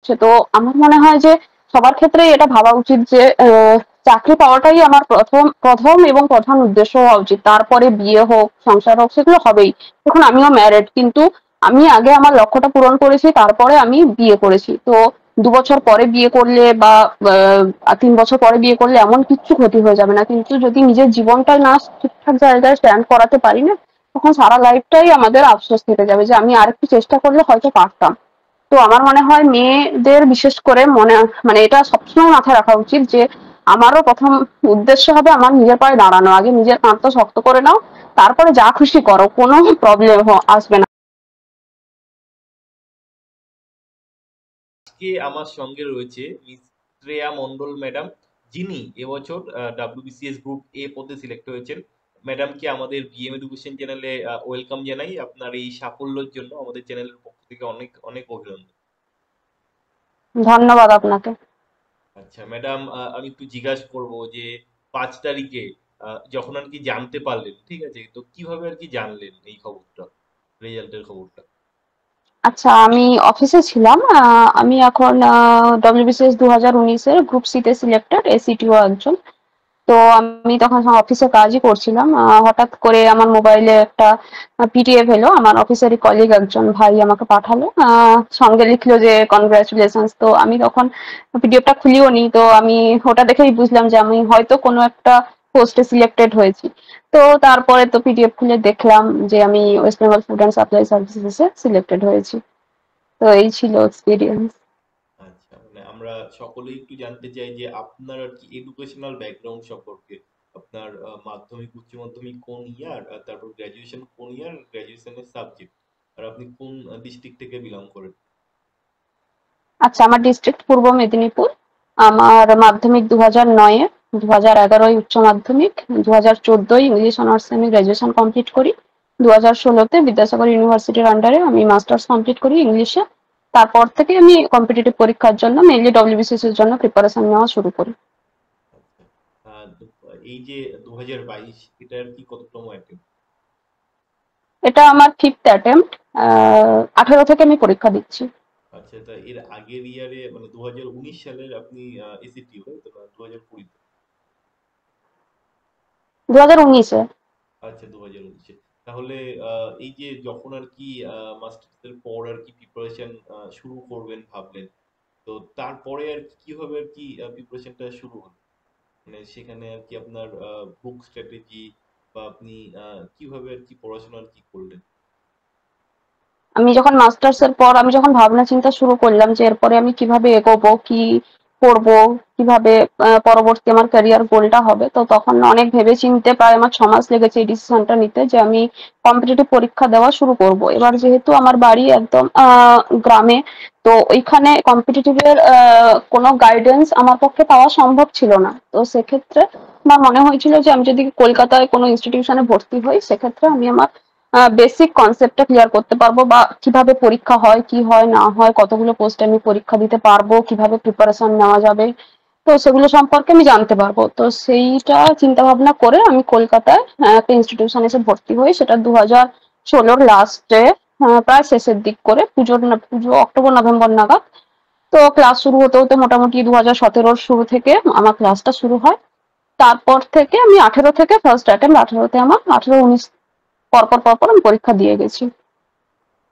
হচ্ছে। তো আমার মনে হয় যে সবার ক্ষেত্রেই এটা ভাবা উচিত যে চাকরি পাওয়াটাই আমার প্রথম প্রথম এবং প্রধান উদ্দেশ্য হওয়া উচিত। তারপরে বিয়ে হোক, সংসার হোক, সেগুলো হবেই। এখন আমিও ম্যারিড, কিন্তু আমি আগে আমার লক্ষ্যটা পূরণ করেছি, তারপরে আমি বিয়ে করেছি। তো ২ বছর পরে বিয়ে করলে বা ৩ বছর পরে বিয়ে করলে এমন কিচ্ছু ক্ষতি হয়ে যাবে না, কিন্তু যদি নিজের জীবনটা না ঠিকঠাক জায়গায় স্ট্যান্ড করাতে পারি না, তখন সারা লাইফটাই আমাদের আফসোস থেকে যাবে যে আমি আরেকটু চেষ্টা করলে হয়তো পারতাম। তো আমার মনে হয় মেয়েদের বিশেষ করে মানে এটা সবসময় মাথায় রাখা উচিত যে আমারও প্রথম উদ্দেশ্য হবে আমার নিজের পায়ে দাঁড়ানো। আগে নিজের কাঁধটা শক্ত করে নাও, তারপরে যা খুশি করো, কোনো প্রবলেম আসবে না। আজকে আমার সঙ্গে রয়েছে মিস শ্রেয়া মন্ডল ম্যাডাম, যিনি এবছর ডাব্লিউবিসিএস গ্রুপ এ পদে সিলেক্ট হয়েছেন। ম্যাডামকে আমাদের বিএম এডুকেশন চ্যানেলে ওয়েলকাম জানাই। আপনার এই সাফল্যের জন্য আমাদের চ্যানেলের পক্ষ থেকে অনেক অনেক অভিনন্দন। ধন্যবাদ আপনাকে। আচ্ছা ম্যাডাম, আমি একটু জিজ্ঞাসা করব যে 5 তারিখে যখন আর কি জানতে পারলেন, ঠিক আছে, তো কিভাবে আর কি জানলেন এই খবরটা, রেজাল্টের খবরটা? আচ্ছা, আমি অফিসে ছিলাম। আমি এখন ডব্লিউবিসিএস 2019-এর গ্রুপ সি তে সিলেক্টেড, এসিটিও একজন। তো আমি তখন অফিসে কাজই করছিলাম। হঠাৎ করে আমার মোবাইলে একটা পিডিএফ এলো, আমার অফিসেরই কলিগ একজন ভাই আমাকে পাঠালো। সঙ্গে লিখলো যে কনগ্রাচুলেশনস। তো আমি তখন পিডিএফটা খুলিও নি। তো আমি ওটা দেখেই বুঝলাম যে আমি হয়তো কোনো একটা পোস্টে সিলেক্টেড হয়েছি। তো তারপরে তো পিডিএফ খুলে দেখলাম যে আমি West Bengal food and supply সার্ভিসেসে সিলেক্টেড হয়েছি। তো এই ছিল এক্সপিরিয়েন্স। আচ্ছা, মানে আমরা সকলেই একটু জানতে চাই যে আপনার আর কি এডুকেশনাল ব্যাকগ্রাউন্ড সম্পর্কে। আপনার মাধ্যমিক উচ্চ মাধ্যমিক কোন ইয়ার, আর তারপর গ্রাজুয়েশন কোন ইয়ার, গ্রাজুয়েশনের সাবজেক্ট, আর আপনি কোন ডিস্ট্রিক্ট থেকে বিলং করেন? আচ্ছা, আমার ডিস্ট্রিক্ট পূর্ব মেদিনীপুর। আমার মাধ্যমিক 2009-এ, 2011-য় উচ্চ মাধ্যমিক, 2014-য় ইংলিশ অনার্সে আমি গ্রাজুয়েশন কমপ্লিট করি। 2016-তে বিদ্যাসাগর ইউনিভার্সিটির আন্ডারে আমি মাস্টার্স কমপ্লিট করি ইংলিশে। তারপর থেকে আমি কম্পিটিটিভ পরীক্ষার জন্য, মেইনলি ডব্লিউবিসিএস এর জন্য প্রিপারেশন নেওয়া শুরু করি। আচ্ছা, তো এই যে 2022, এটা আর কি কততম অ্যাটেম্প? এটা আমার ফিফথ অ্যাটেম্প্ট। 18 থেকে আমি পরীক্ষা দিচ্ছি। আচ্ছা, তা এর আগের ইয়ারে মানে 2019 সালের আপনি এসিটি, তাই তো, না 2020? 2019-এ। আচ্ছা, 2019-এ। তাহলে এই যে যখন আর কি মাস্টার্স এর পর আর কি প্রিপারেশন শুরু করবেন ভাবলেন, তো তারপরে আর কি কিভাবে আর কি প্রিপারেশনটা শুরু হলো? মানে সেখানে আর কি আপনার বুক স্ট্র্যাটেজি, বা আপনি কিভাবে আর কি পড়াশোনা আর কি করলেন? আমি যখন মাস্টার্স এর পর আমি যখন ভাবনা চিন্তা শুরু করলাম যে এরপরে আমি কিভাবে এগোবো, কি করব, কিভাবে পরবর্তী আমার ক্যারিয়ার গোলটা হবে, তো তখন অনেক ভেবে চিন্তে প্রায় আমার 6 মাস লেগেছে এই ডিসিশনটা নিতে যে আমি কম্পিটিটিভ পরীক্ষা দেওয়া শুরু করব। এবার যেহেতু আমার বাড়ি একদম গ্রামে, তো ওইখানে কম্পিটিটিভ এর কোনো গাইডেন্স আমার পক্ষে পাওয়া সম্ভব ছিল না। তো সেক্ষেত্রে আমার মনে হয়েছিল যে আমি যদি কলকাতায় কোনো ইনস্টিটিউশনে ভর্তি হই, সেক্ষেত্রে আমি আমার বেসিক কনসেপ্টটা ক্লিয়ার করতে পারবো, বা কিভাবে পরীক্ষা হয়, কি হয় না হয়, কতগুলো পোস্টে আমি পরীক্ষা দিতে পারবো, কিভাবে প্রিপারেশন নেওয়া যাবে, তো সেগুলো সম্পর্কে আমি জানতে পারবো। তো সেইটা চিন্তা ভাবনা করে আমি কলকাতায় একটা ইনস্টিটিউশন এসে ভর্তি হই। সেটা 2016-র লাস্টে, প্রায় শেষের দিক করে, পুজো অক্টোবর নভেম্বর নাগাদ। তো ক্লাস শুরু হতে হতে মোটামুটি 2017-র শুরু থেকে আমার ক্লাসটা শুরু হয়। তারপর থেকে আমি 18 থেকে ফার্স্ট অ্যাটেম্প, 18-তে আমার, 18-19 পরপর পরপর আমি পরীক্ষা দিয়ে গেছি।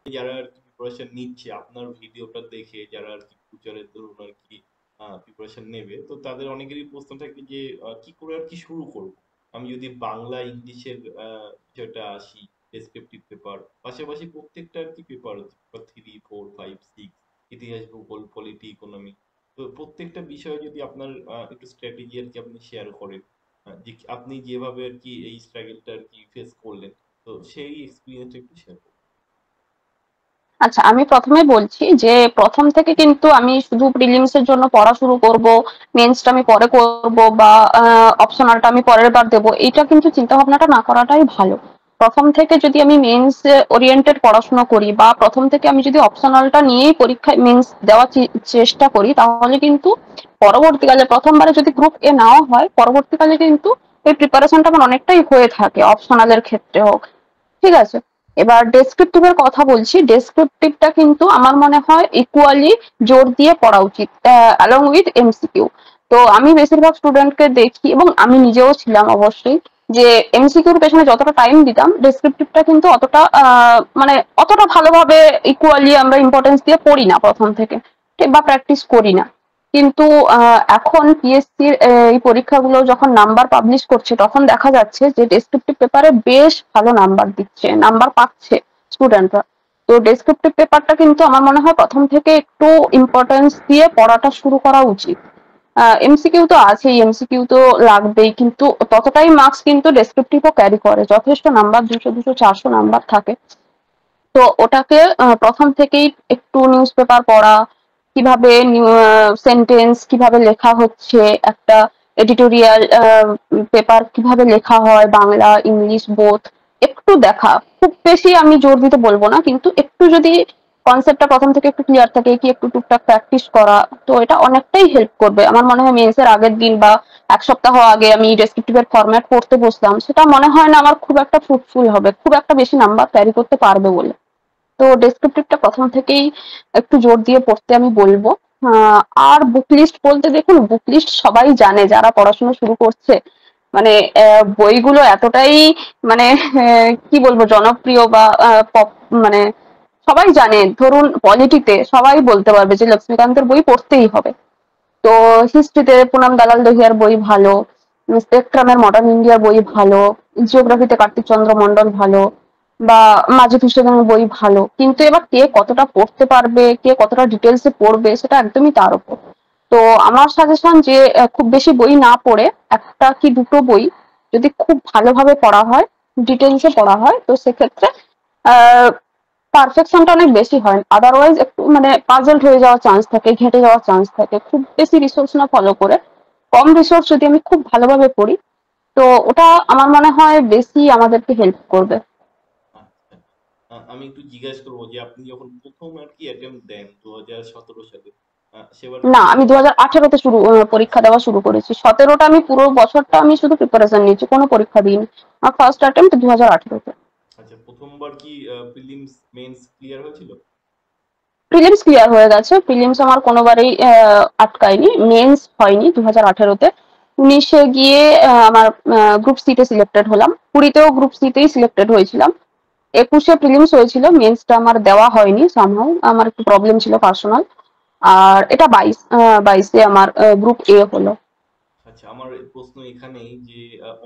যারা আর কি প্রিপারেশন নিচ্ছে আপনার ভিডিওটা দেখে, যারা আর কি ফিউচারের ধরুন আর কি প্রিপারেশন নেবে, তো তাদের অনেকেরই প্রশ্ন থাকে যে কি করে আর কি শুরু করব। আমি যদি বাংলা ইংলিশের বিষয়টা আসি, ডেসক্রিপটিভ পেপার, পাশাপাশি প্রত্যেকটা আর কি পেপার, 3, 4, 5, 6, ইতিহাস, ভূগোল, পলিটি, ইকোনমি, তো প্রত্যেকটা বিষয়ে যদি আপনার একটু স্ট্র্যাটেজি আর কি আপনি শেয়ার করেন, যে আপনি যেভাবে আর কি এই স্ট্রাগলটা আর কি ফেস করলেন, তো সেই এক্সপিরিয়েন্সটা একটু শেয়ার করুন। আচ্ছা, আমি প্রথমে বলছি যে প্রথম থেকে কিন্তু আমি শুধু প্রিলিমস এর জন্য পড়া শুরু করব, মেন্সটা আমি পরে করব, বা অপশনালটা আমি পরের বার দেবো, এইটা কিন্তু চিন্তা ভাবনাটা না করাটাই ভালো। প্রথম থেকে যদি আমি মেন্স ওরিয়েন্টেড পড়াশোনা করি, বা প্রথম থেকে আমি যদি অপশনালটা নিয়েই পরীক্ষায় মেন্স দেওয়ার চেষ্টা করি, তাহলে কিন্তু পরবর্তীকালে, প্রথমবারে যদি গ্রুপ এ নেওয়া হয়, পরবর্তীকালে কিন্তু এই প্রিপারেশনটা আমার অনেকটাই হয়ে থাকে অপশনালের ক্ষেত্রে হোক। ঠিক আছে? এবার ডেসক্রিপটিভের কথা বলছি, ডেসক্রিপটিভটা কিন্তু আমার মনে হয় ইকুয়ালি জোর দিয়ে পড়া উচিত অ্যালং উইথ এমসিকিউ। তো আমি বেশিরভাগ স্টুডেন্টকে দেখি, এবং আমি নিজেও ছিলাম অবশ্যই, যে এমসিকিউর পেছনে যতটা টাইম দিতাম, ডেসক্রিপটিভটা কিন্তু অতটা মানে অতটা ভালোভাবে ইকুয়ালি আমরা ইম্পর্টেন্স দিয়ে পড়ি না প্রথম থেকে, বা প্র্যাকটিস করি না। কিন্তু এখন পিএসসির এই পরীক্ষাগুলো যখন নাম্বার পাবলিশ করছে, তখন দেখা যাচ্ছে যে ডেসক্রিপটিভ পেপারে বেশ ভালো নাম্বার দিচ্ছে, নাম্বার পাচ্ছে স্টুডেন্টরা। তো ডেসক্রিপটিভ পেপারটা কিন্তু আমার মনে হয় প্রথম থেকে একটু ইম্পর্টেন্স দিয়ে পড়াটা শুরু করা উচিত। এমসিকিউ তো আছেই, এমসিকিউ তো লাগবেই, কিন্তু ততটাই মার্কস কিন্তু ডেসক্রিপটিভও ক্যারি করে, যথেষ্ট নাম্বার, 200 200 400 নাম্বার থাকে। তো ওটাকে প্রথম থেকেই একটু নিউজ পেপার পড়া, কিভাবে সেন্টেন্স কিভাবে লেখা হচ্ছে, একটা এডিটোরিয়াল পেপার কিভাবে লেখা হয়, বাংলা ইংলিশ বোথ, একটু দেখা। খুব বেশি আমি জোর দিতে বলবো না, কিন্তু একটু যদি কনসেপ্টটা প্রথম থেকে একটু ক্লিয়ার থাকে, কি একটু টুকটাক প্র্যাকটিস করা, তো এটা অনেকটাই হেল্প করবে। আমার মনে হয় মেন্সের আগের দিন বা এক সপ্তাহ আগে আমি ডেসক্রিপটিভের ফরম্যাট পড়তে বসলাম, সেটা মনে হয় না আমার খুব একটা ফ্রুটফুল হবে, খুব একটা বেশি নাম্বার ক্যারি করতে পারবে বলে। তো ডেসক্রিপটিভটা প্রথম থেকেই একটু জোর দিয়ে পড়তে আমি বলবো। আহ, আর বুক লিস্ট বলতে, দেখুন বুক লিস্ট সবাই জানে যারা পড়াশোনা শুরু করছে, মানে বইগুলো এতটাই মানে কি বলবো জনপ্রিয় বা পপ, মানে সবাই জানে। ধরুন পলিটিতে সবাই বলতে পারবে যে লক্ষ্মীকান্তের বই পড়তেই হবে। তো হিস্ট্রিতে পুনাম দালাল দহিয়ার বই ভালো, স্পেকট্রামের মডার্ন ইন্ডিয়ার বই ভালো, জিওগ্রাফিতে কার্তিক চন্দ্র মন্ডল ভালো, বা মাজিদ হুসেনের বই ভালো। কিন্তু এবার কে কতটা পড়তে পারবে, কে কতটা ডিটেলসে পড়বে, সেটা একদমই তার উপর। তো আমার সাজেশন যে খুব বেশি বই না পড়ে একটা কি দুটো বই যদি খুব ভালোভাবে পড়া হয়, ডিটেলসে পড়া হয়, তো সেক্ষেত্রে পারফেকশনটা অনেক বেশি হয়। আদারওয়াইজ একটু মানে পাজলড হয়ে যাওয়ার চান্স থাকে, ঘেটে যাওয়ার চান্স থাকে। খুব বেশি রিসোর্স না ফলো করে কম রিসোর্স যদি আমি খুব ভালোভাবে পড়ি, তো ওটা আমার মনে হয় বেশি আমাদেরকে হেল্প করবে। আচ্ছা। আমি একটু জিজ্ঞাসা করবো যে আপনি যখন প্রথম আর কি অ্যাটেম্প্ট দেন 2017 সালে, সেবার না, কি আমি 2018-তে শুরু পরীক্ষা দেওয়া শুরু করেছি। 17টা আমি পুরো বছরটা আমি শুধু প্রিপারেশন নিয়েছি, কোনো পরীক্ষা দিইনি। আমার ফার্স্ট অ্যাটেম্প্ট 2018-তে। আচ্ছা, প্রথমবার কি প্রিলিমস মেন্স ক্লিয়ার হয়েছিল? প্রিলিমস ক্লিয়ার হয়ে গেছে, প্রিলিমস আমার কোনোবারই আটকায়নি। মেন্স হয়নি 2018-তে। 19-এ গিয়ে আমার গ্রুপ সি তে সিলেক্টেড হলাম, 20-তেও গ্রুপ সি তেই সিলেক্টেড হয়েছিলাম। 21-এ প্রিলিমস হয়েছিল, মেন্সটা আমার দেওয়া হয়নি, সামহাউ আমার একটু প্রবলেম ছিল পার্সোনাল। আর এটা 22-এ আমার গ্রুপ এ হলো। আচ্ছা, আমার প্রশ্ন এখানেই যে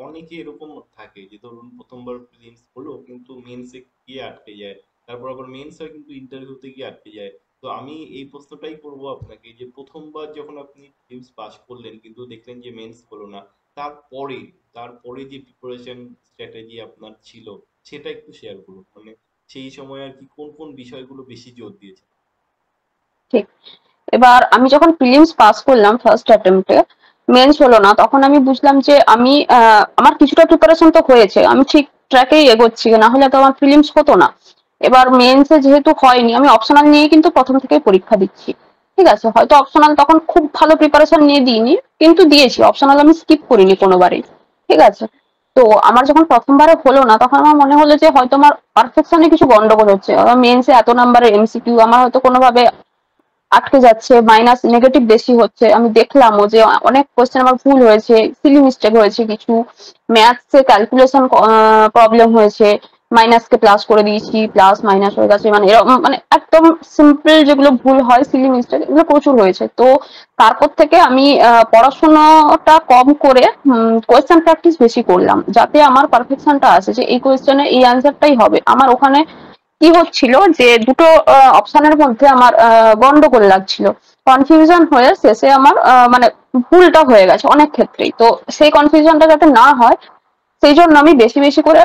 অনেকে এরকম থাকে যে ধরুন প্রথমবার প্রিলিমস হলো কিন্তু মেন্সে গিয়ে আটকে যায়, তারপর আবার মেন্স হয় কিন্তু ইন্টারভিউতে গিয়ে আটকে যায়। তো আমি এই প্রশ্নটাই করব আপনাকে যে প্রথমবার যখন আপনি প্রিলিমস পাস করলেন কিন্তু দেখলেন যে মেন্স হলো না, তারপরে তারপরে যে প্রিপারেশন স্ট্র্যাটেজি আপনার ছিল সেটা একটু শেয়ার করুন, মানে সেই সময় আর কি কোন কোন বিষয়গুলো বেশি জোর দিয়েছে? ঠিক। এবার আমি যখন প্রিলিমস পাস করলাম ফার্স্ট অ্যাটেম্পটে, মেন্স হলো না, তখন আমি বুঝলাম যে আমি আমার কিছুটা প্রিপারেশন তো হয়েছে, আমি ঠিক ট্র্যাকেই এগোচ্ছি, না হলে তো আমার প্রিলিমস হতো না। এবার মেন্সে যেহেতু হয়নি, আমি অপশনাল নিয়ে কিন্তু প্রথম থেকে পরীক্ষা দিচ্ছি। ঠিক আছে, হয়তো অপশনাল তখন খুব ভালো প্রিপারেশন নিয়ে দিইনি, কিন্তু দিয়েছি, অপশনাল আমি স্কিপ করিনি কোনোবারই। ঠিক আছে। তো আমার যখন প্রথমবারে হলো না, তখন আমার মনে হলো যে হয়তো আমার পারফেকশনে কিছু গন্ডগোল হচ্ছে। আমার মেন্সে এত নাম্বারের এমসিকিউ আমার হয়তো কোনোভাবে আটকে যাচ্ছে, মাইনাস নেগেটিভ বেশি হচ্ছে। আমি দেখলামও যে অনেক কোশ্চেন আমার ভুল হয়েছে, সিলি মিস্টেক হয়েছে কিছু, ম্যাথসে ক্যালকুলেশন প্রবলেম হয়েছে, মাইনাসকে প্লাস করে দিয়েছি, প্লাস মাইনাস হয়ে গেছে, মানে এরকম মানে একদম সিম্পল যেগুলো ভুল হয়, সিলি মিস্টেক, এগুলো প্রচুর হয়েছে। তো তারপর থেকে আমি পড়াশোনাটা কম করে কোয়েশ্চেন প্র্যাকটিস বেশি করলাম, যাতে আমার পারফেকশনটা আসে, যে এই কোয়েশ্চেনে এই অ্যান্সারটাই হবে। আমার ওখানে কি হচ্ছিল যে দুটো অপশনের মধ্যে আমার গন্ডগোল লাগছিল, কনফিউশন হয়ে শেষে আমার মানে ভুলটা হয়ে গেছে অনেক ক্ষেত্রেই। তো সেই কনফিউশনটা যাতে না হয়, সেই জন্য আমি বেশি বেশি করে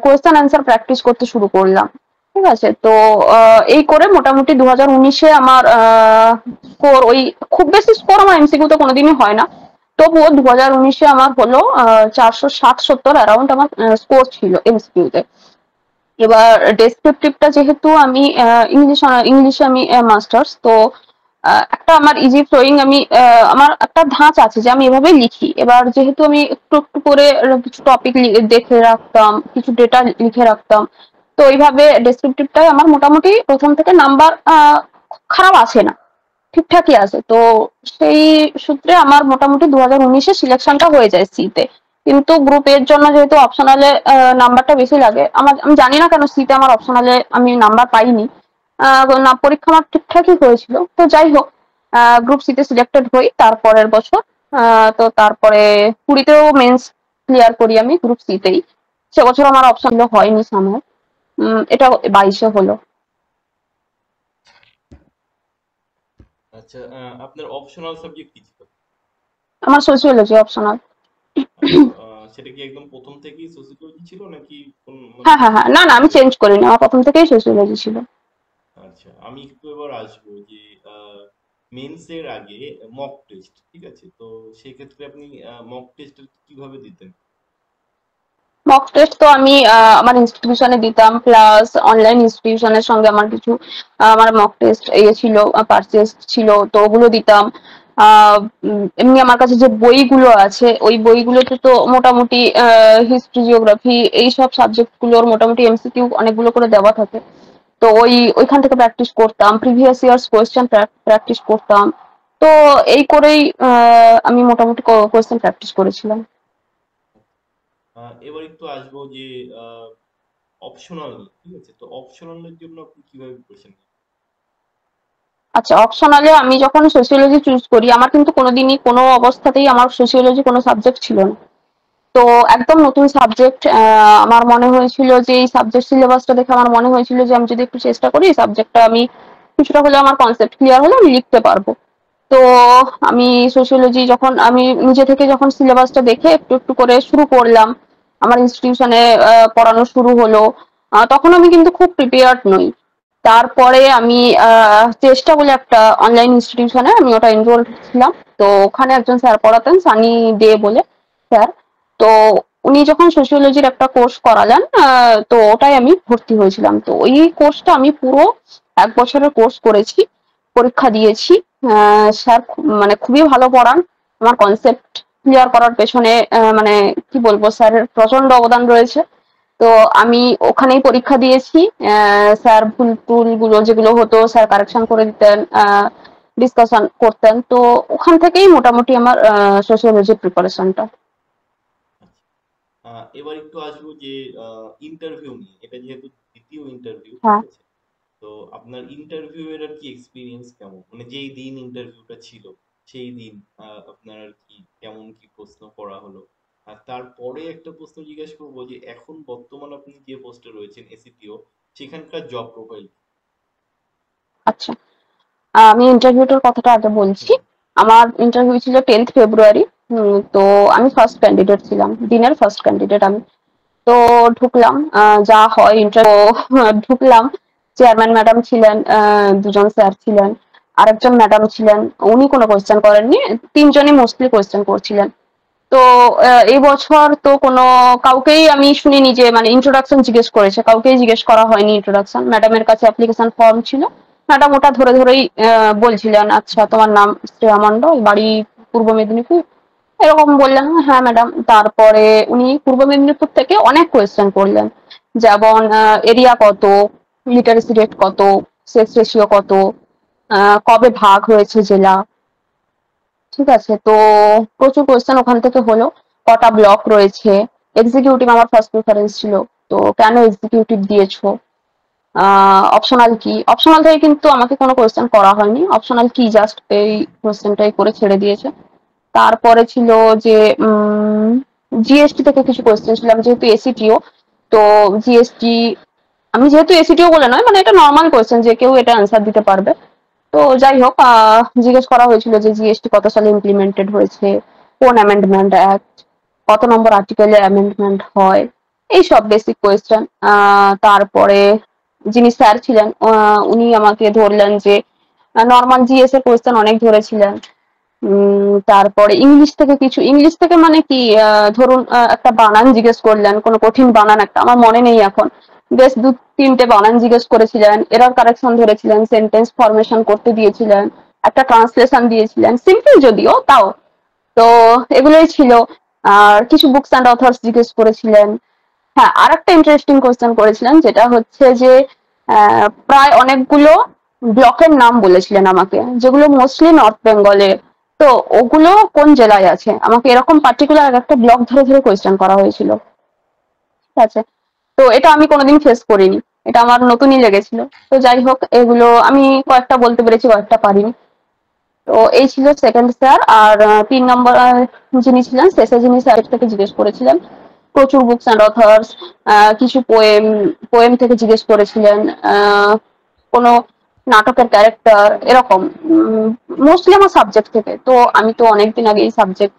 কোয়েশ্চেন অ্যান্সার প্র্যাকটিস করতে শুরু করলাম। ঠিক আছে। তো এই করে মোটামুটি 2019-এ আমার স্কোর ওই, খুব বেশি স্কোর আমার এমসিকিউ তো কোনোদিনই হয় না, তবুও 2019-এ আমার হলো 460-70 অ্যারাউন্ড আমার স্কোর ছিল এমসিকিউতে। এবার ডেসক্রিপটিভটা যেহেতু আমি ইংলিশে আমি মাস্টার্স, তো একটা আমার ইজি ফ্লোয়িং, আমি আমার একটা ধাঁচ আছে যে আমি এভাবে লিখি। এবার যেহেতু আমি একটু একটু করে কিছু টপিক দেখে রাখতাম, কিছু ডেটা লিখে রাখতাম, তো এইভাবে ডেসক্রিপটিভটাই আমার মোটামুটি প্রথম থেকে নাম্বার খারাপ আসে না, ঠিকঠাকই আছে। তো সেই সূত্রে আমার মোটামুটি 2019-এ সিলেকশনটা হয়ে যায় সিতে। কিন্তু গ্রুপ এর জন্য যেহেতু অপশনালে নাম্বারটা বেশি লাগে, আমি জানি না কেন সিতে আমার অপশনালে আমি নাম্বার পাইনি। না, পরীক্ষা আমার ঠিকঠাকই হয়েছিল। তো যাই হোক, গ্রুপ সিতে সিলেক্টেড হই তারপরের বছর। তো তারপরে 20-তেও মেন্স ক্লিয়ার করি আমি গ্রুপ সিতেই। সে বছর আমার অপশন হয়নি সামহাও। এটা 22-এ হলো। আচ্ছা, আপনার অপশনাল সাবজেক্ট কি ছিল? আমার সোসিওলজি অপশনাল। আচ্ছা, সেটা কি একদম প্রথম থেকেই সোসিওলজি ছিল নাকি কোন মানে হ্যাঁ, হ্যাঁ, হ্যাঁ, না, না, আমি চেঞ্জ করিনি, আমার প্রথম থেকেই সোসিওলজি ছিল। আচ্ছা, আমি একটু এবার আসবো যে মেন্স এর আগে মক টেস্ট, ঠিক আছে? তো সেক্ষেত্রে আপনি মক টেস্ট কিভাবে দিতেন? মক টেস্ট তো আমি আমার ইনস্টিটিউশনে দিতাম, প্লাস অনলাইন ইনস্টিটিউশনের সঙ্গে আমার কিছু আমার মক টেস্ট ছিল, পারচেস ছিল, তো ওগুলো দিতাম। এমনি আমার কাছে যে বইগুলো আছে ওই বইগুলোতে তো মোটামুটি হিস্ট্রি, জিওগ্রাফি এইসব সাবজেক্ট গুলোর মোটামুটি এমসিকিউ অনেকগুলো করে দেওয়া থাকে। তো ওইখান থেকে প্র্যাকটিস করতাম, প্রিভিয়াস ইয়ার্স কোয়েশ্চেন প্র্যাকটিস করতাম। তো এই করেই আমি মোটামুটি কোয়েশ্চেন প্র্যাকটিস করেছিলাম। এবার একটু আসবো যে অপশনাল, ঠিক আছে? তো অপশনালের জন্য আপনি কিভাবে প্রিপারেশন নেন? আচ্ছা, অপশনালে আমি যখন সোসিওলজি চুজ করি, আমার কিন্তু কোনোদিনই কোনো অবস্থাতেই আমার সোসিওলজি কোনো সাবজেক্ট ছিল না। তো একদম নতুন সাবজেক্ট, আমার মনে হয়েছিল যে এই সাবজেক্ট সিলেবাসটা দেখে আমার মনে হয়েছিল যে আমি যদি একটু চেষ্টা করি সাবজেক্টটা আমি কিছুটা হলে আমার কনসেপ্ট ক্লিয়ার হলে আমি লিখতে পারবো। তো আমি সোসিওলজি যখন আমি নিজে থেকে যখন সিলেবাসটা দেখে একটু একটু করে শুরু করলাম, আমার ইনস্টিটিউশনে পড়ানো শুরু হলো। তখন আমি কিন্তু খুব প্রিপেয়ার্ড নই। তারপরে আমি চেষ্টা বলে একটা অনলাইন ইনস্টিটিউশনে আমি ওটা এনরোল ছিলাম। তো ওখানে একজন স্যার পড়াতেন, সানি ডে বলে স্যার। তো উনি যখন সোসিওলজির একটা কোর্স করালেন, তো ওটাই আমি ভর্তি হয়েছিলাম। তো ওই কোর্সটা আমি পুরো 1 বছরের কোর্স করেছি, পরীক্ষা দিয়েছি। স্যার মানে খুবই ভালো পড়ান। আমার কনসেপ্ট ক্লিয়ার করার পেছনে মানে কি বলবো, স্যারের প্রচন্ড অবদান রয়েছে। তো আমি ওখানেই পরীক্ষা দিয়েছি। স্যার ভুল টুল গুলো যেগুলো হতো স্যার কারেকশন করে দিতেন, ডিসকাশন করতেন। তো ওখান থেকেই মোটামুটি আমার সোসিওলজির প্রিপারেশনটা। এবার একটু আসবো যে ইন্টারভিউ নিয়ে। এটা যেহেতু দ্বিতীয় ইন্টারভিউ, ঠিক হ্যাঁ। আছে? তো আপনার ইন্টারভিউ এর আর কি এক্সপিরিয়েন্স কেমন, মানে যেই দিন ইন্টারভিউটা ছিল সেই দিন আপনার আর কি কেমন কি প্রশ্ন করা হলো? আর তারপরে একটা প্রশ্ন জিজ্ঞেস করবো যে এখন বর্তমান আপনি যে পোস্টে রয়েছেন এসিপিও, সেখানকার জব প্রোফাইল। আচ্ছা, আমি ইন্টারভিউটার কথাটা আগে বলছি। হুম। আমার ইন্টারভিউ ছিল 10th ফেব্রুয়ারি। তো আমি ফার্স্ট ক্যান্ডিডেট ছিলাম, দিনের ফার্স্ট ক্যান্ডিডেট আমি। তো ঢুকলাম, যা হয় ইন্টারভিউ ঢুকলাম। চেয়ারম্যান ম্যাডাম ছিলেন, দুজন স্যার ছিলেন, আরেকজন ম্যাডাম ছিলেন। উনি কোনো কোয়েশ্চেন করেননি, তিনজনই মোস্টলি কোয়েশ্চেন করছিলেন। তো এই বছর তো কোনো কাউকেই আমি শুনিনি যে মানে ইন্ট্রোডাকশন জিজ্ঞেস করেছে, কাউকেই জিজ্ঞেস করা হয়নি ইন্ট্রোডাকশন। ম্যাডামের কাছে অ্যাপ্লিকেশন ফর্ম ছিল, ম্যাডাম ওটা ধরে ধরেই বলছিলেন, আচ্ছা তোমার নাম শ্রেয়া মণ্ডল, বাড়ি পূর্ব মেদিনীপুর, এরকম বললেন। হ্যাঁ ম্যাডাম। তারপরে উনি পূর্ব মেদিনীপুর থেকে অনেক কোয়েশ্চেন করলেন, যেমন এরিয়া কত, লিটারেসি রেট কত, সেক্স রেশিও কত, কবে ভাগ হয়েছে জেলা। ঠিক আছে, তো প্রচুর কোয়েশ্চেন ওখান থেকে হলো। কটা ব্লক রয়েছে, এক্সিকিউটিভ আমার ফার্স্ট প্রেফারেন্স ছিল, তো কেন এক্সিকিউটিভ দিয়েছো, অপশনাল কি। অপশনাল থেকে কিন্তু আমাকে কোনো কোয়েশ্চেন করা হয়নি, অপশনাল কি জাস্ট এই কোয়েশ্চেনটাই করে ছেড়ে দিয়েছে। তারপরে ছিল যে জিএসটি থেকে কিছু কোয়েশ্চেন ছিল, আমি যেহেতু এসিটিও। তো জিএসটি, আমি যেহেতু এসিটিও বলে নয়, মানে এটা নর্মাল কোয়েশ্চেন যে কেউ এটা অ্যান্সার দিতে পারবে। তো যাই হোক, জিজ্ঞেস করা হয়েছিল যে জিএসটি কত সালে ইমপ্লিমেন্টেড হয়েছে, কোন অ্যামেন্ডমেন্ট অ্যাক্ট, কত নম্বর আর্টিকেলে অ্যামেন্ডমেন্ট হয়, এইসব বেসিক কোয়েশ্চেন। তারপরে যিনি স্যার ছিলেন উনি আমাকে ধরলেন যে নর্মাল জিএস এর কোয়েশ্চেন অনেক ধরেছিলেন। তারপরে ইংলিশ থেকে মানে কি, ধরুন একটা বানান জিজ্ঞেস করলেন, কোনো কঠিন বানান একটা, আমার মনে নেই এখন, বেশ 2-3টে বানান জিজ্ঞেস করেছিলেন, এরর কারেকশন ধরেছিলেন, সেন্টেন্স ফরমেশন করতে দিয়েছিলেন, একটা ট্রান্সলেশন দিয়েছিলেন, সিম্পল যদিও তাও। তো এগুলোই ছিল। আর কিছু বুকস অ্যান্ড অথর্স জিজ্ঞেস করেছিলেন। হ্যাঁ, আরেকটা ইন্টারেস্টিং কোয়েশ্চেন করেছিলেন, যেটা হচ্ছে যে প্রায় অনেকগুলো ব্লকের নাম বলেছিলেন আমাকে, যেগুলো মোস্টলি নর্থ বেঙ্গলে। তো ওগুলো কোন জেলায় আছে, আমাকে এরকম পার্টিকুলার একটা ব্লক ধরে ধরে কোয়েশ্চেন করা হয়েছিল। ঠিক আছে, তো এটা আমি কোনোদিন ফেস করিনি, এটা আমার নতুনই লেগেছিল। তো যাই হোক, এগুলো আমি কয়েকটা বলতে পেরেছি, কয়েকটা পারিনি। তো এই ছিল সেকেন্ড স্যার। আর 3 নম্বর যিনি ছিলেন, শেষে যিনি স্যার থেকে জিজ্ঞেস করেছিলেন প্রচুর বুকস অ্যান্ড অথার্স, কিছু পোয়েম পোয়েম থেকে জিজ্ঞেস করেছিলেন, কোনো নাটকের ক্যারেক্টার, এরকম মোস্টলি আমার সাবজেক্ট থেকে। তো আমি তো অনেকদিন আগে এই সাবজেক্ট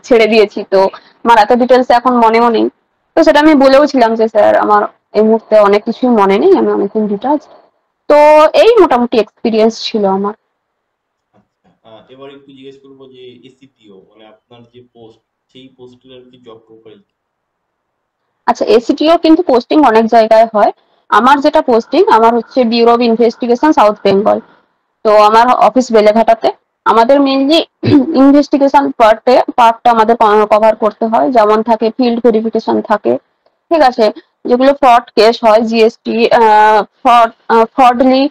ছেড়ে দিয়েছি, তো আমার এত ডিটেলস এখন মনেও নেই। তো সেটা আমি বলেও ছিলাম যে স্যার আমার এই মুহূর্তে অনেক কিছুই মনে নেই, আমি অনেকদিন ডিটেলস। তো এই মোটামুটি এক্সপিরিয়েন্স ছিল আমার। আচ্ছা, এবার একটু জিজ্ঞেস করবো যে এসিপিও মানে আপনার যে পোস্ট, সেই পোস্টের আর কি জব প্রোফাইল। আচ্ছা, এসিটিও কিন্তু পোস্টিং অনেক জায়গায় হয়। আমার যেটা পোস্টিং, আমার হচ্ছে bureau of investigation south Bengal. তো আমার অফিস বেলেঘাটাতে। আমাদের মেইনলি ইনভেস্টিগেশন পার্টটা আমাদের কভার করতে হয়, যেমন থাকে ফিল্ড ভেরিফিকেশন থাকে। ঠিক আছে, যেগুলো ফ্রড কেস হয়, জিএসটি ফ্রডলি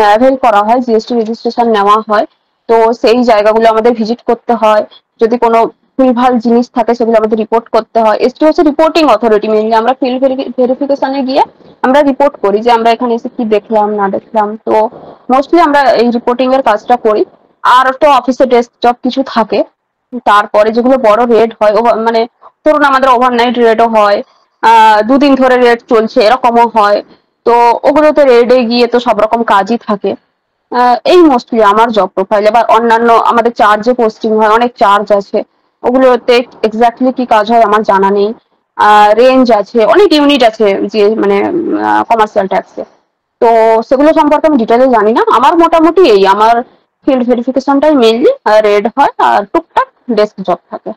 অ্যাভেল করা হয়, জিএসটি রেজিস্ট্রেশন নেওয়া হয়। তো সেই জায়গাগুলো আমাদের ভিজিট করতে হয়। যদি কোনো ভুলভাল জিনিস থাকে সেগুলো আমাদের রিপোর্ট করতে হয়। এসটি হচ্ছে রিপোর্টিং অথরিটি, মেনলি আমরা ফিল্ড ভেরিফিকেশনে গিয়ে আমরা রিপোর্ট করি যে আমরা এখানে এসে কি দেখলাম না দেখলাম। তো মোস্টলি আমরা এই রিপোর্টিং এর কাজটা করি। আর তো অফিসে ডেস্ক জব কিছু থাকে। তারপরে যেগুলো বড় রেড হয়, মানে ধরুন আমাদের ওভারনাইট রেডও হয়, 2 দিন ধরে রেড চলছে এরকমও হয়। তো ওগুলোতে রেডে গিয়ে তো সব রকম কাজই থাকে। এই মোস্টলি আমার জব প্রোফাইল। এবার অন্যান্য আমাদের চার্জে পোস্টিং হয়, অনেক চার্জ আছে, ওগুলোতে এক্স্যাক্টলি কি কাজ হয় আমার জানা নেই। রেঞ্জ আছে, অনেক ইউনিট আছে যে মানে কমার্শিয়াল ট্যাক্সে। তো সেগুলো সম্পর্কে আমি ডিটেলে জানি না। আমার মোটামুটি এই আমার ফিল্ড ভেরিফিকেশনটাই মেইনলি রেড হয়, আর টুকটাক ডেস্ক জব থাকে।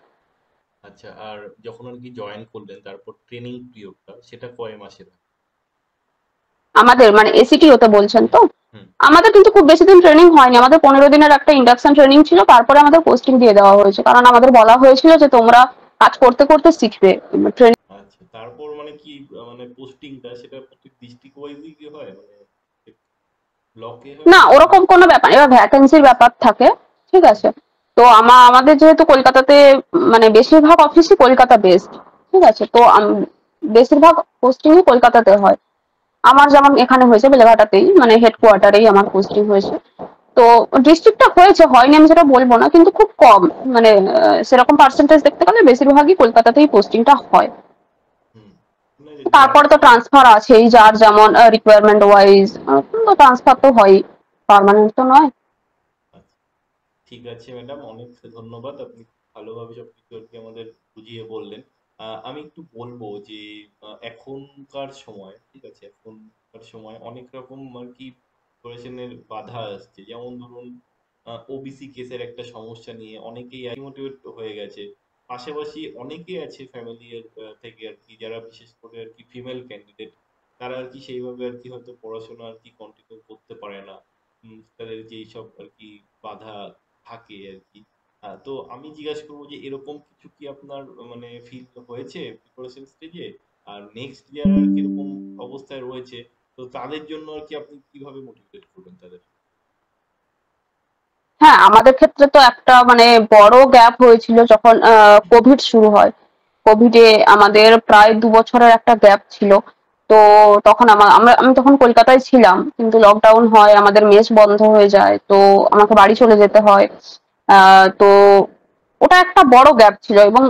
আচ্ছা, আর যখন আর কি জয়েন করলেন তারপর ট্রেনিং পিরিয়ডটা সেটা কয় মাসের হয়? আমাদের মানে এসিটি হতে বলছেন হুম তো? হুম। আমাদের কিন্তু খুব বেশি দিন ট্রেনিং হয়নি, আমাদের 15 দিনের একটা ইন্ডাকশন ট্রেনিং ছিল, তারপরে আমাদের পোস্টিং দিয়ে দেওয়া হয়েছে, কারণ আমাদের বলা হয়েছিল যে তোমরা কাজ করতে করতে শিখবে। ট্রেনিং আচ্ছা, তারপর মানে কি মানে পোস্টিংটা সেটা প্রত্যেক ডিস্ট্রিক্ট ওয়াইজই কি হয় মানে ব্লকে হয় না, নাকি? ওরকম কোনো ব্যাপার, এবার ভ্যাকেন্সির ব্যাপার থাকে। ঠিক আছে, তো আমাদের যেহেতু কলকাতাতে, মানে বেশিরভাগ অফিসই কলকাতা বেসড। ঠিক আছে, তো বেশিরভাগ পোস্টিংই কলকাতাতে হয়। আমার যেমন এখানে হয়েছে বেলেঘাটাতেই, মানে হেডকোয়ার্টারেই আমার পোস্টিং হয়েছে। তো ডিস্ট্রিক্টটা হয়েছে, হয়নি আমি সেটা বলবো না, কিন্তু খুব কম। মানে সেরকম পার্সেন্টেজ দেখতে গেলে বেশিরভাগই কলকাতাতেই পোস্টিংটা হয়। হুম। মানে যার তারপরে তো ট্রান্সফার আছেই, যার যেমন রিকোয়ারমেন্ট ওয়াইজ তো ট্রান্সফার তো হয়ই, পার্মানেন্ট তো নয়। আচ্ছা, ঠিক আছে ম্যাডাম, অনেক ধন্যবাদ, আপনি খুব ভালোভাবে সবকিছু আর কি আমাদের বুঝিয়ে বললেন। আমি একটু বলবো যে এখনকার সময়, ঠিক আছে, এখনকার সময় অনেক রকম আর কি প্রিপারেশনের বাধা আসছে, যেমন ধরুন ওবিসি কেসের একটা সমস্যা নিয়ে অনেকেই মোটিভেট হয়ে গেছে। পাশাপাশি অনেকেই আছে ফ্যামিলি থেকে আর কি, যারা বিশেষ করে আর কি ফিমেল ক্যান্ডিডেট, তারা আর কি সেইভাবে আর কি হয়তো পড়াশোনা আর কি কন্টিনিউ করতে পারে না। তাদের যেই সব আর কি বাধা থাকে আর কি। তো আমি জিজ্ঞাসা করবো যে এরকম কিছু কি আপনার মানে ফিল হয়েছে প্রিপারেশন স্টেজে? আর নেক্সট যারা আর কি এরকম অবস্থায় রয়েছে, তো তাদের জন্য আর কি আপনি কিভাবে মোটিভেট করবেন তাদের? হ্যাঁ, আমাদের ক্ষেত্রে তো একটা মানে বড় গ্যাপ হয়েছিল যখন কোভিড শুরু হয়। কোভিডে আমাদের প্রায় 2 বছরের একটা গ্যাপ ছিল। তো তখন আমি তখন কলকাতায় ছিলাম, কিন্তু লকডাউন হয়, আমাদের মেস বন্ধ হয়ে যায়, তো আমাকে বাড়ি চলে যেতে হয়। তো ওটা একটা বড় গ্যাপ ছিল, এবং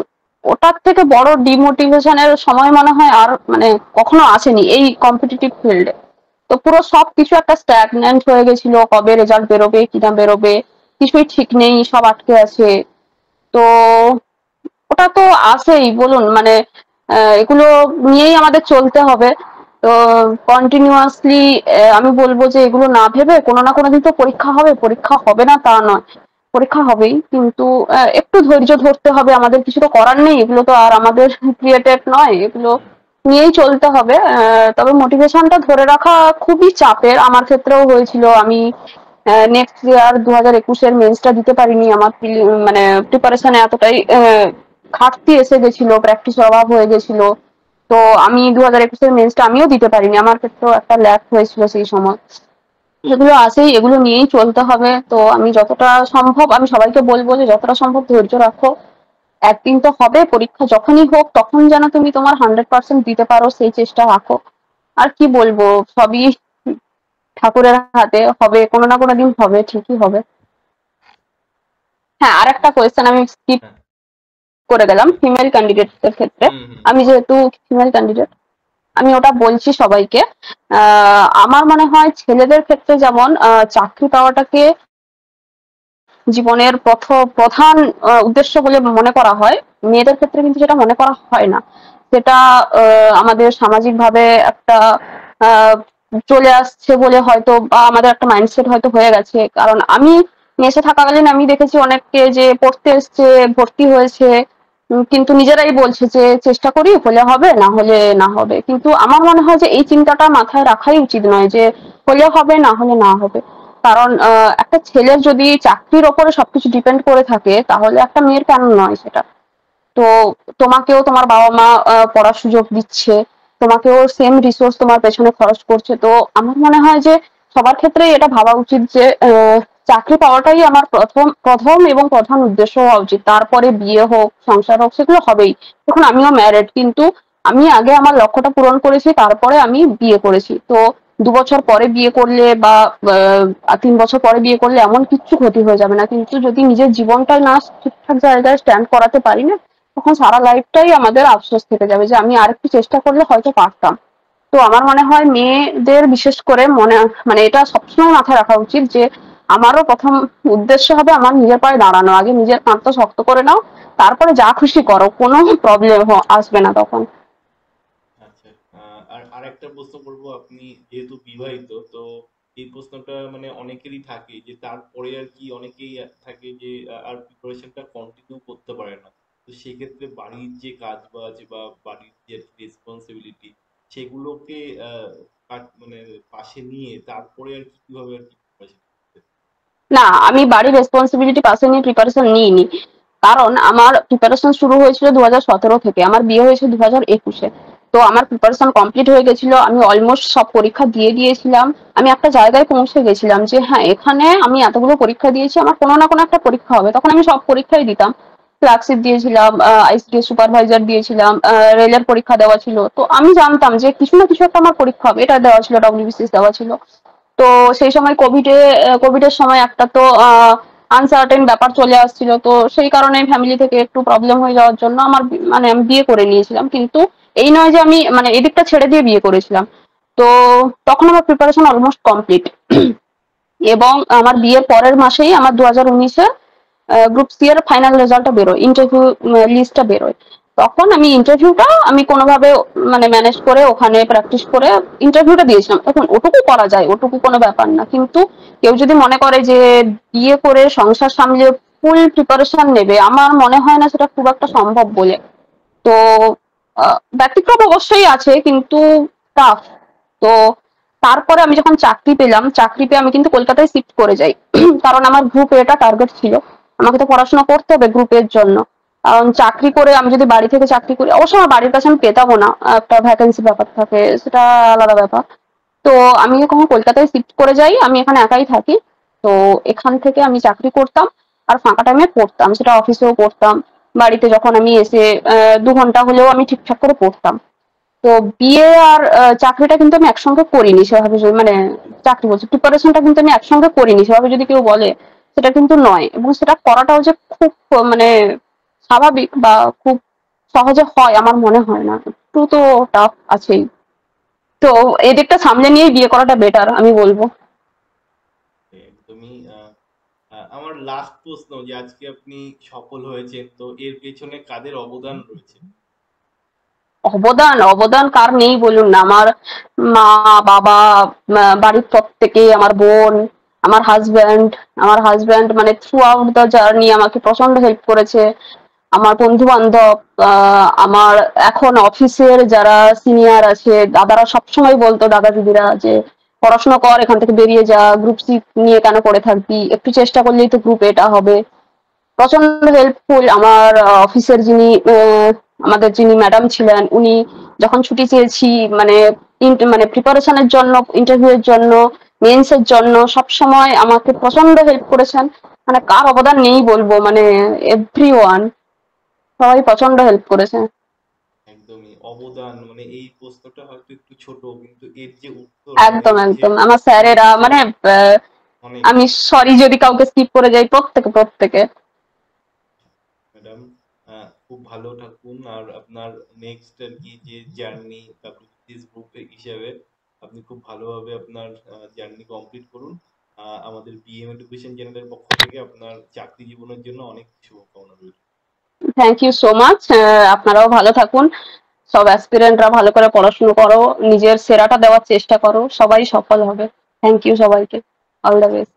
ওটার থেকে বড় ডিমোটিভেশনের সময় মনে হয় আর মানে কখনো আসেনি এই কম্পিটিটিভ ফিল্ডে। তো পুরো সবকিছু একটা স্ট্যাগন্যান্ট হয়ে গেছিল, কবে রেজাল্ট বেরোবে কিনা বেরোবে কিছুই ঠিক নেই, সব আটকে আছে। তো ওটা তো আছেই, বলুন মানে এগুলো নিয়েই আমাদের চলতে হবে। তো কন্টিনিউয়াসলি আমি বলবো যে এগুলো না ভেবে কোনো না কোনো দিন তো পরীক্ষা হবে, পরীক্ষা হবে না তা নয়, পরীক্ষা হবেই, কিন্তু একটু ধৈর্য ধরতে হবে, আমাদের কিছু তো করার নেই, এগুলো তো আর আমাদের ক্রিয়েটেড নয়, এগুলো হুম নিয়েই চলতে হবে। তবে মোটিভেশনটা ধরে রাখা খুবই চাপের, আমার ক্ষেত্রেও হয়েছিল। আমি নেক্সট ইয়ার 2021-এর মেন্সটা দিতে পারিনি, আমার মানে প্রিপারেশনে এতটাই ঘাটতি এসে গেছিল, প্র্যাকটিসের অভাব হয়ে গেছিল। তো আমি 2021-এর মেন্সটা আমিও দিতে পারিনি, আমার ক্ষেত্রেও একটা ল্যাক হয়েছিল সেই সময়। এগুলো আছেই, এগুলো নিয়েই চলতে হবে। তো আমি যতটা সম্ভব আমি সবাইকে বলবো যে যতটা সম্ভব ধৈর্য রাখো, একদিন তো হবে পরীক্ষা, যখনই হোক তখন যেন তুমি তোমার 100% দিতে পারো সেই চেষ্টা রাখো। আর কি বলবো, সবই ঠাকুরের হাতে, হবে কোনো না কোনো দিন, হবে, ঠিকই হবে। হ্যাঁ, আর একটা কোয়েশ্চেন আমি স্কিপ হ্যাঁ, করে গেলাম হুম ফিমেল ক্যান্ডিডেটদের ক্ষেত্রে। হুম হুম আমি যেহেতু ফিমেল ক্যান্ডিডেট, আমি ওটা বলছি সবাইকে। আমার মনে হয় ছেলেদের ক্ষেত্রে যেমন চাকরি পাওয়াটাকে জীবনের প্রধান উদ্দেশ্য বলে মনে করা হয়, মেয়েদের ক্ষেত্রে কিন্তু সেটা মনে করা হয় না। সেটা আমাদের সামাজিকভাবে একটা আহ, চলে আসছে বলে হয়তো, বা আমাদের একটা মাইন্ডসেট হয়তো হয়ে গেছে। কারণ আমি মেসে থাকাকালীন আমি দেখেছি অনেককে যে পড়তে এসছে, ভর্তি হয়েছে, কিন্তু নিজেরাই বলছে যে চেষ্টা করি, হলে হবে, না হলে না হবে। কিন্তু আমার মনে হয় যে এই চিন্তাটা মাথায় রাখাই উচিত নয় যে হলে হবে, না হলে না হবে। কারণ একটা ছেলের যদি চাকরির ওপরে সবকিছু ডিপেন্ড করে থাকে, তাহলে একটা মেয়ের কেন নয় সেটা? তো তোমাকেও তোমার বাবা মা পড়ার সুযোগ দিচ্ছে, তোমাকেও সেম রিসোর্স তোমার পেছনে খরচ করছে। তো আমার মনে হয় যে সবার ক্ষেত্রেই এটা ভাবা উচিত যে চাকরি পাওয়াটাই আমার প্রথম প্রথম এবং প্রধান উদ্দেশ্য হওয়া উচিত। তারপরে বিয়ে হোক, সংসার হোক, সেগুলো হবেই। এখন আমিও ম্যারিড, কিন্তু আমি আগে আমার লক্ষ্যটা পূরণ করেছি, তারপরে আমি বিয়ে করেছি। তো 2 বছর পরে বিয়ে করলে বা 3 বছর পরে বিয়ে করলে এমন কিচ্ছু ক্ষতি হয়ে যাবে না, কিন্তু যদি নিজের জীবনটা না ঠিকঠাক জায়গায় স্ট্যান্ড করাতে পারি না, তখন সারা লাইফটাই আমাদের আফসোস থেকে যাবে যে আমি আরেকটু চেষ্টা করলে হয়তো পারতাম। তো আমার মনে হয় মেয়েদের বিশেষ করে মানে এটা সবসময় মাথায় রাখা উচিত যে আমারও প্রথম উদ্দেশ্য হবে আমার নিজের পায়ে দাঁড়ানো। আগে নিজের কাঁধটা শক্ত করে নাও, তারপরে যা খুশি করো, কোনো প্রবলেম আসবে না তখন। আচ্ছা। আর আরেকটা প্রশ্ন করব, আপনি যেহেতু বিবাহিত, তো এই প্রশ্নটা মানে অনেকেরই থাকে যে তারপরে আর কি অনেকেই থাকে যে আর প্রিপারেশনটা কন্টিনিউ করতে পারে না। তো সেক্ষেত্রে বাড়ির যে কাজ বাজ বা বাড়ির যে রেসপন্সিবিলিটি, সেগুলোকে মানে পাশে নিয়ে তারপরে আর কি কিভাবে আর কি প্রিপারেশন করতে। না, আমি বাড়ির রেসপন্সিবিলিটি পাশে নিয়ে প্রিপারেশন নিইনি। কারণ আমার প্রিপারেশন শুরু হয়েছিল 2017 থেকে, আমার বিয়ে হয়েছে 2021-এ। তো আমার প্রিপারেশন কমপ্লিট হয়ে গেছিল, আমি অলমোস্ট সব পরীক্ষা দিয়ে দিয়েছিলাম। আমি একটা জায়গায় পৌঁছে গেছিলাম যে হ্যাঁ, এখানে আমি এতগুলো পরীক্ষা দিয়েছি, আমার কোনো না কোনো একটা পরীক্ষা হবে। তখন আমি সব পরীক্ষাই দিতাম। ক্লার্কশিপ দিয়েছিলাম, আইসিডিএস সুপারভাইজার দিয়েছিলাম, রেলের পরীক্ষা দেওয়া ছিল। তো আমি জানতাম যে কিছু না কিছু একটা আমার পরীক্ষা হবে, এটা দেওয়া ছিল, ডব্লিউবিসিএস দেওয়া ছিল। তো সেই সময় কোভিডের সময় একটা তো আনসার্টেন ব্যাপার চলে আসছিল। তো সেই কারণে ফ্যামিলি থেকে একটু প্রবলেম হয়ে যাওয়ার জন্য আমার মানে আমি বিয়ে করে নিয়েছিলাম। কিন্তু এই নয় যে আমি মানে এদিকটা ছেড়ে দিয়ে বিয়ে করেছিলাম। তো তখন আমার প্রিপারেশন অলমোস্ট কমপ্লিট। এবং আমার বিয়ের পরের মাসেই আমার 2019-এ গ্রুপ সি এর ফাইনাল রেজাল্টটা বেরোয়, ইন্টারভিউ লিস্টটা বেরোয়। তখন আমি ইন্টারভিউটা আমি কোনোভাবে মানে ম্যানেজ করে ওখানে প্র্যাকটিস করে ইন্টারভিউটা দিয়েছিলাম। এখন ওটুকু করা যায়, ওটুকু কোনো ব্যাপার না। কিন্তু কেউ যদি মনে করে যে বিয়ে করে সংসার সামলিয়ে ফুল প্রিপারেশন নেবে, আমার মনে হয় না সেটা খুব একটা সম্ভব বলে। তো ব্যতিক্রম অবশ্যই আছে, কিন্তু টাফ। তো তারপরে আমি যখন চাকরি পেলাম, চাকরি পেয়ে আমি কিন্তু কলকাতায় শিফট করে যাই। কারণ আমার গ্রুপ এটা টার্গেট ছিল, আমাকে তো পড়াশোনা করতে হবে গ্রুপের জন্য। কারণ চাকরি করে আমি যদি বাড়ি থেকে চাকরি করি, অবশ্য আমার বাড়ির কাছে আমি পেতামও না, একটা ভ্যাকেন্সি ব্যাপার থাকে, সেটা আলাদা ব্যাপার। তো আমি যখন কলকাতায় শিফট করে যাই, আমি এখানে একাই থাকি। তো এখান থেকে আমি চাকরি করতাম, আর ফাঁকা টাইমে পড়তাম, সেটা অফিসেও পড়তাম। বাড়িতে যখন আমি এসে 2 ঘন্টা হলেও আমি ঠিকঠাক করে পড়তাম। তো বিয়ে আর চাকরিটা কিন্তু আমি একসঙ্গে করিনি সেভাবে, মানে চাকরি বলছি, প্রিপারেশনটা কিন্তু আমি একসঙ্গে করিনি সেভাবে যদি কেউ বলে, সেটা কিন্তু নয়। এবং সেটা করাটাও যে খুব মানে স্বাভাবিক বা খুব সহজে হয় আমার মনে হয় না, একটু তো টাফ আছেই। তো এদিকটা সামলে নিয়েই বিয়ে করাটা বেটার আমি বলবো। একদমই। আমার লাস্ট প্রশ্ন, যে আজকে আপনি সফল হয়েছেন, তো এর পেছনে কাদের অবদান রয়েছে? অবদান অবদান কার নেই বলুন না? আমার মা, বাবা, বাড়ির প্রত্যেকে, আমার বোন, আমার হাজব্যান্ড মানে থ্রু আউট দ্য জার্নি আমাকে প্রচন্ড হেল্প করেছে। আমার বন্ধু বান্ধব, আমার এখন অফিসের যারা সিনিয়র আছে, দাদারা সবসময় বলতো, দাদা দিদিরা, যে পড়াশোনা কর, এখান থেকে বেরিয়ে যা, গ্রুপ সি নিয়ে কেন পড়ে থাকবি, একটু চেষ্টা করলেই তো গ্রুপ এটা হবে। প্রচন্ড হেল্পফুল আমার অফিসের যিনি আমাদের যিনি ম্যাডাম ছিলেন, উনি যখন ছুটি চেয়েছি, মানে মানে প্রিপারেশনের জন্য, ইন্টারভিউ এর জন্য, মেন্স এর জন্য সবসময় আমাকে প্রচন্ড হেল্প করেছেন। মানে কার অবদান নেই বলবো, মানে এভরিওয়ান, সবাই প্রচন্ড হেল্প করেছে। একদমই অবদান, মানে এই প্রশ্নটা হয়তো একটু ছোট, কিন্তু এর যে উত্তর, মানে একদম এর যে একদম আমার স্যারেরা, গুরুত্ব মানে অনেক। আমি সরি যদি কাউকে স্কিপ করে যাই, প্রত্যেকে প্রত্যেকে। ম্যাডাম, খুব ভালো থাকুন। আর আপনার নেক্সট আর কি যে জার্নি, WBCS গ্রুপ হিসেবে আপনি খুব ভালোভাবে আপনার জার্নি কমপ্লিট করুন। আমাদের বিএম এডুকেশন চ্যানেলের পক্ষ থেকে আপনার চাকরি জীবনের জন্য অনেক শুভকামনা রইল। Thank you so much. আপনারাও ভালো থাকুন, সব অ্যাসপিরেন্টরা ভালো করে পড়াশুনো করো, নিজের সেরাটা দেওয়ার চেষ্টা করো, সবাই সফল হবে। থ্যাংক ইউ সবাইকে, অল দ্য বেস্ট।